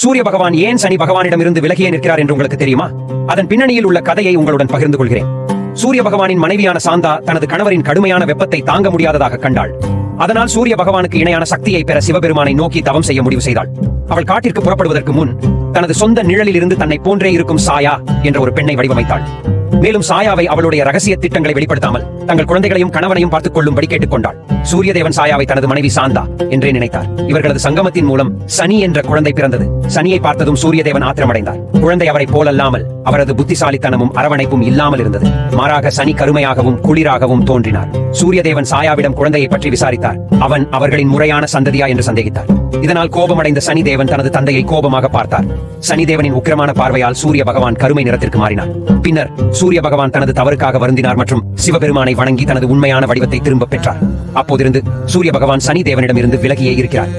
சூரிய பகவான் ஏன் சனி பகவானிடமிருந்து விலகியே நிற்கிறார் என்று உங்களுக்கு தெரியுமா? அதன் பின்னணியில் உள்ள கதையை உங்களுடன் பகிர்ந்து கொள்கிறேன். சூரிய பகவானின் மனைவியான சாந்தா தனது கணவரின் கடுமையான வெப்பத்தை தாங்க முடியாததாக கண்டாள். அதனால் சூரிய பகவானுக்கு இணையான சக்தியை பெற சிவபெருமானை நோக்கி தவம் செய்ய முடிவு செய்தாள். அவள் காட்டிற்கு புறப்படுவதற்கு முன் தனது சொந்த நிழலில் இருந்து தன்னை போன்றே இருக்கும் சாயா என்ற ஒரு பெண்ணை வடிவமைத்தாள். மேலும் சாயாவை அவளுடைய ரகசிய திட்டங்களை வெளிப்படுத்தாமல் தங்கள் குழந்தைகளையும் கணவனையும் பார்த்துக் கொள்ளும்படி கேட்டுக்கொண்டாள். சூரிய தேவன் சாயாவை தனது மனைவி சாந்தா என்றே நினைத்தார். இவர்களது சங்கமத்தின் மூலம் சனி என்ற குழந்தை பிறந்தது. சனியை பார்த்ததும் சூரிய தேவன் ஆத்திரமடைந்தார். குழந்தை அவரை போலல்லாமல் அவரது புத்திசாலித்தனமும் அரவணைப்பும் இல்லாமல் இருந்தது. மாறாக சனி கருமையாகவும் குளிராகவும் தோன்றினார். சூரிய தேவன் சாயாவிடம் குழந்தையை பற்றி விசாரித்தார். அவன் அவர்களின் முறையான சந்ததியா என்று சந்தேகித்தார். இதனால் கோபமடைந்த சனி தேவன் தனது தந்தையை கோபமாக பார்த்தார். சனி தேவனின் உக்கிரமான பார்வையால் சூரிய பகவான் கருமை நிறத்திற்கு மாறினார். பின்னர் சூரிய பகவான் தனது தவறுக்காக வருந்தினார் மற்றும் சிவபெருமானை வணங்கி தனது உண்மையான வடிவத்தை திரும்ப பெற்றார். அப்போதிருந்து சூரிய பகவான் சனி தேவனிடமிருந்து விலகியே இருக்கிறார்.